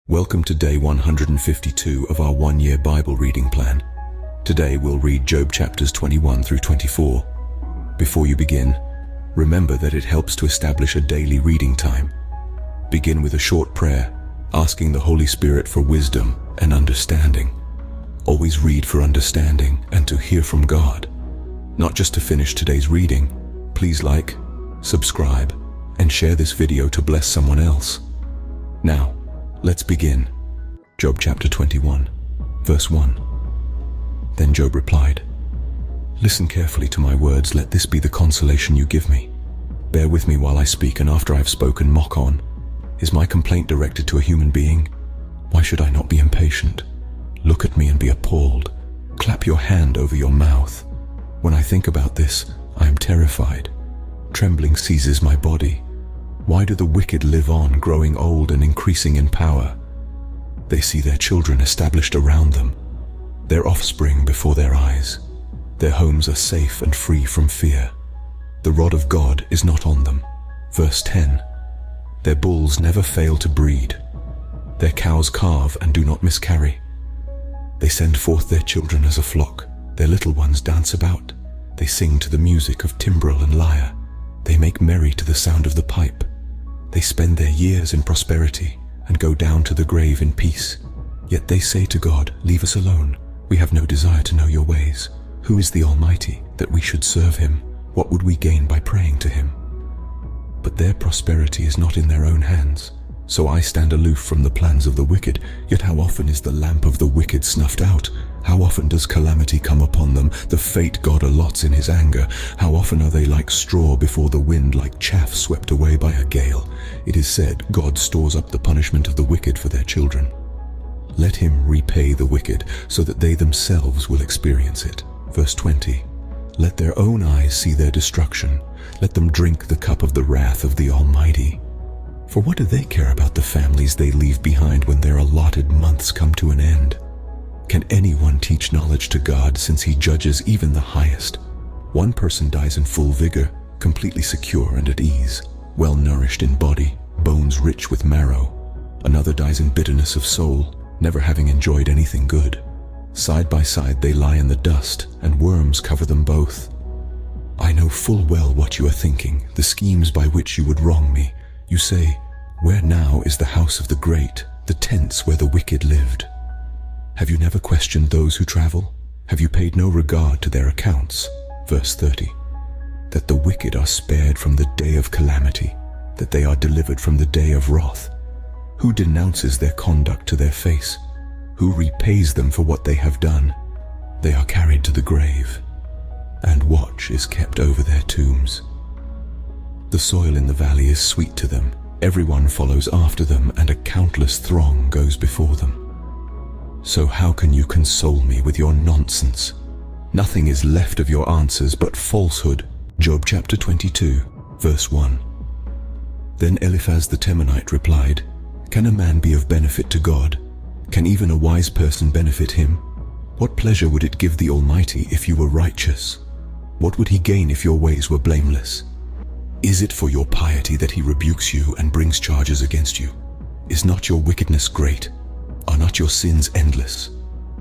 Welcome to day 152 of our one-year Bible reading plan. Today we'll read Job chapters 21 through 24. Before you begin, remember that it helps to establish a daily reading time. Begin with a short prayer, asking the Holy Spirit for wisdom and understanding. Always read for understanding and to hear from God. Not just to finish today's reading, please like, subscribe, and share this video to bless someone else. Now, let's begin. Job chapter 21, verse 1. Then Job replied, "Listen carefully to my words, let this be the consolation you give me. Bear with me while I speak, and after I have spoken, mock on. Is my complaint directed to a human being? Why should I not be impatient? Look at me and be appalled. Clap your hand over your mouth. When I think about this, I am terrified. Trembling seizes my body. Why do the wicked live on, growing old and increasing in power? They see their children established around them, their offspring before their eyes. Their homes are safe and free from fear. The rod of God is not on them." Verse 10. "Their bulls never fail to breed. Their cows calve and do not miscarry. They send forth their children as a flock. Their little ones dance about. They sing to the music of timbrel and lyre. They make merry to the sound of the pipe. They spend their years in prosperity and go down to the grave in peace. Yet they say to God, 'Leave us alone. We have no desire to know your ways. Who is the Almighty that we should serve him? What would we gain by praying to him?' But their prosperity is not in their own hands. So I stand aloof from the plans of the wicked. Yet how often is the lamp of the wicked snuffed out? How often does calamity come upon them, the fate God allots in his anger? How often are they like straw before the wind, like chaff swept away by a gale? It is said, God stores up the punishment of the wicked for their children. Let him repay the wicked, so that they themselves will experience it." Verse 20. "Let their own eyes see their destruction. Let them drink the cup of the wrath of the Almighty. For what do they care about the families they leave behind when their allotted months come to an end? Can anyone teach knowledge to God, since he judges even the highest? One person dies in full vigor, completely secure and at ease, well nourished in body, bones rich with marrow. Another dies in bitterness of soul, never having enjoyed anything good. Side by side they lie in the dust, and worms cover them both. I know full well what you are thinking, the schemes by which you would wrong me. You say, 'Where now is the house of the great, the tents where the wicked lived?' Have you never questioned those who travel? Have you paid no regard to their accounts?" Verse 30. "That the wicked are spared from the day of calamity, that they are delivered from the day of wrath. Who denounces their conduct to their face? Who repays them for what they have done? They are carried to the grave, and watch is kept over their tombs. The soil in the valley is sweet to them. Everyone follows after them, and a countless throng goes before them. So how can you console me with your nonsense? Nothing is left of your answers but falsehood." Job chapter 22, verse 1. Then Eliphaz the Temanite replied, "Can a man be of benefit to God? Can even a wise person benefit him? What pleasure would it give the Almighty if you were righteous? What would he gain if your ways were blameless? Is it for your piety that he rebukes you and brings charges against you? Is not your wickedness great? Are not your sins endless?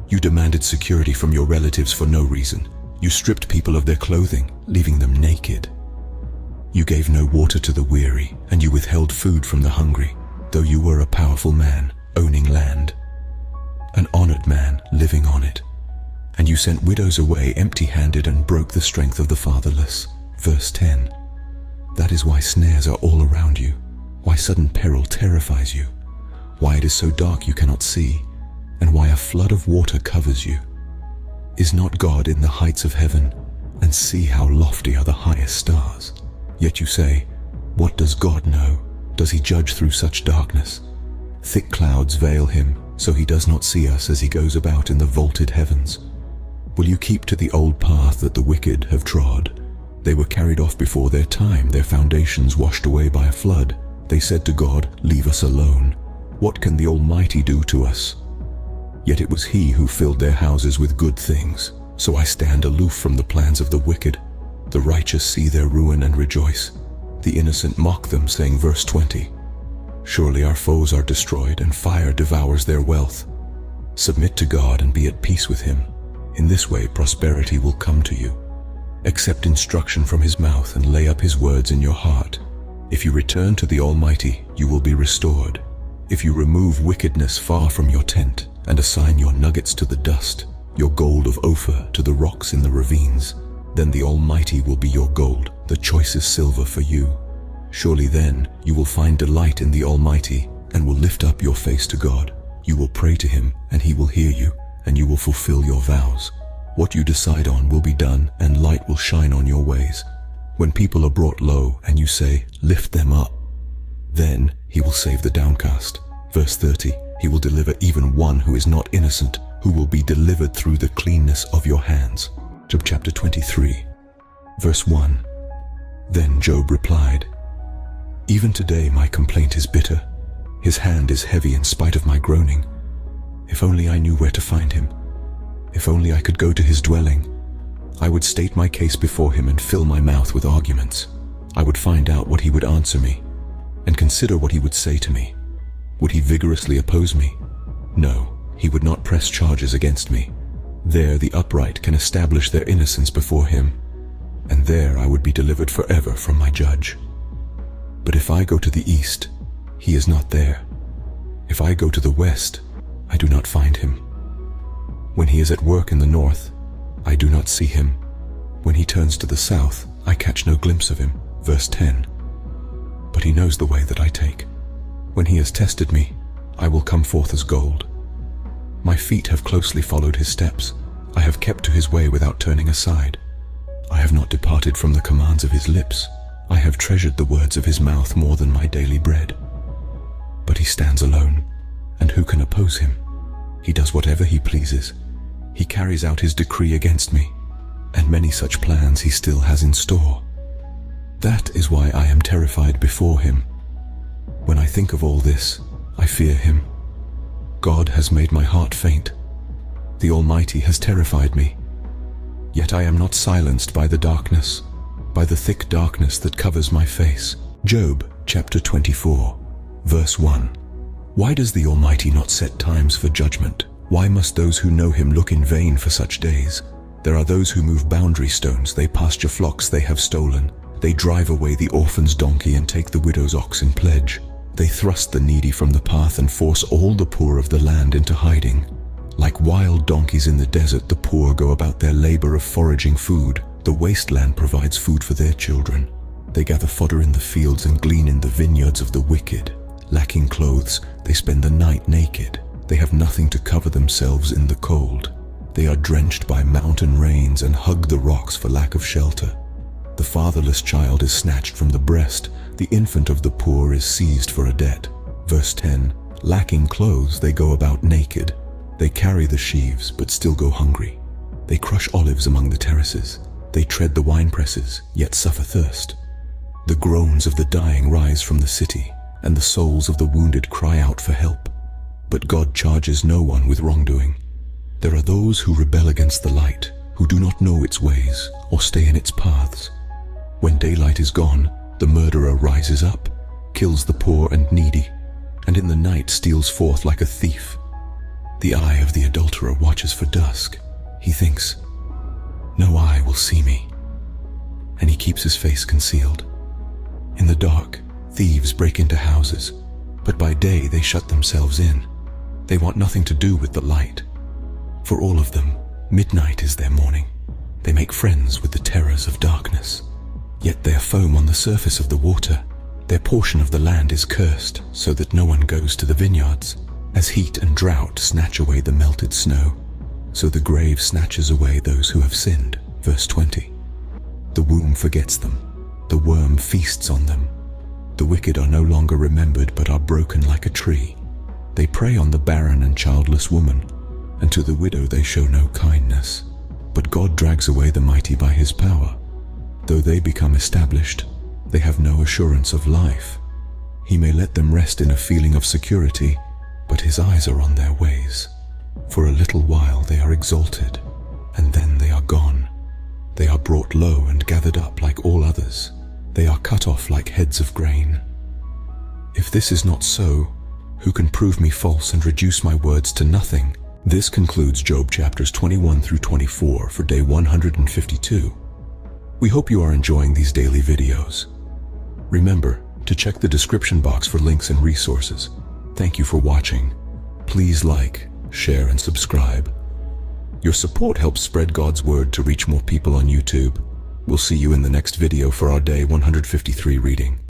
You demanded security from your relatives for no reason. You stripped people of their clothing, leaving them naked. You gave no water to the weary, and you withheld food from the hungry, though you were a powerful man, owning land, an honored man living on it. And you sent widows away empty-handed and broke the strength of the fatherless." Verse 10. "That is why snares are all around you, why sudden peril terrifies you, why it is so dark you cannot see, and why a flood of water covers you. Is not God in the heights of heaven? And see how lofty are the highest stars. Yet you say, 'What does God know? Does he judge through such darkness?' Thick clouds veil him, so he does not see us as he goes about in the vaulted heavens. Will you keep to the old path that the wicked have trod? They were carried off before their time, their foundations washed away by a flood. They said to God, 'Leave us alone. What can the Almighty do to us?' Yet it was he who filled their houses with good things. So I stand aloof from the plans of the wicked. The righteous see their ruin and rejoice. The innocent mock them, saying," verse 20, Surely our foes are destroyed, and fire devours their wealth. Submit to God and be at peace with him. In this way prosperity will come to you. Accept instruction from his mouth and lay up his words in your heart. If you return to the Almighty, you will be restored. If you remove wickedness far from your tent and assign your nuggets to the dust, your gold of Ophir to the rocks in the ravines, then the Almighty will be your gold, the choicest silver for you. Surely then you will find delight in the Almighty and will lift up your face to God. You will pray to him and he will hear you, and you will fulfill your vows. What you decide on will be done, and light will shine on your ways. When people are brought low and you say, lift them up, then he will save the downcast. Verse 30, he will deliver even one who is not innocent, who will be delivered through the cleanness of your hands. Job chapter 23, verse 1. Then Job replied, even today my complaint is bitter. His hand is heavy in spite of my groaning. If only I knew where to find him. If only I could go to his dwelling. I would state my case before him and fill my mouth with arguments. I would find out what he would answer me and consider what he would say to me. Would he vigorously oppose me? No, he would not press charges against me. There the upright can establish their innocence before him, and there I would be delivered forever from my judge. But if I go to the east, he is not there. If I go to the west, I do not find him. When he is at work in the north, I do not see him. When he turns to the south, I catch no glimpse of him. Verse 10. But he knows the way that I take. When he has tested me, I will come forth as gold. My feet have closely followed his steps. I have kept to his way without turning aside. I have not departed from the commands of his lips. I have treasured the words of his mouth more than my daily bread. But he stands alone, and who can oppose him? He does whatever he pleases. He carries out his decree against me, and many such plans he still has in store. That is why I am terrified before him. When I think of all this, I fear him. God has made my heart faint. The Almighty has terrified me. Yet I am not silenced by the darkness, by the thick darkness that covers my face. Job chapter 24, verse 1. Why does the Almighty not set times for judgment? Why must those who know him look in vain for such days? There are those who move boundary stones, they pasture flocks they have stolen. They drive away the orphan's donkey and take the widow's ox in pledge. They thrust the needy from the path and force all the poor of the land into hiding. Like wild donkeys in the desert, the poor go about their labor of foraging food. The wasteland provides food for their children. They gather fodder in the fields and glean in the vineyards of the wicked. Lacking clothes, they spend the night naked. They have nothing to cover themselves in the cold. They are drenched by mountain rains and hug the rocks for lack of shelter. The fatherless child is snatched from the breast. The infant of the poor is seized for a debt. Verse 10. Lacking clothes, they go about naked. They carry the sheaves, but still go hungry. They crush olives among the terraces. They tread the winepresses, yet suffer thirst. The groans of the dying rise from the city, and the souls of the wounded cry out for help. But God charges no one with wrongdoing. There are those who rebel against the light, who do not know its ways or stay in its paths. When daylight is gone, the murderer rises up, kills the poor and needy, and in the night steals forth like a thief. The eye of the adulterer watches for dusk. He thinks, no eye will see me, and he keeps his face concealed. In the dark, thieves break into houses, but by day they shut themselves in. They want nothing to do with the light. For all of them, midnight is their morning. They make friends with the terrors of darkness. Yet they are foam on the surface of the water. Their portion of the land is cursed, so that no one goes to the vineyards. As heat and drought snatch away the melted snow, so the grave snatches away those who have sinned. Verse 20. The womb forgets them. The worm feasts on them. The wicked are no longer remembered, but are broken like a tree. They prey on the barren and childless woman, and to the widow they show no kindness. But God drags away the mighty by his power. Though they become established, they have no assurance of life. He may let them rest in a feeling of security, but his eyes are on their ways. For a little while they are exalted, and then they are gone. They are brought low and gathered up like all others. They are cut off like heads of grain. If this is not so, who can prove me false and reduce my words to nothing? This concludes Job chapters 21 through 24 for day 152. We hope you are enjoying these daily videos. Remember to check the description box for links and resources. Thank you for watching. Please like, share, and subscribe. Your support helps spread God's word to reach more people on YouTube. We'll see you in the next video for our day 153 reading.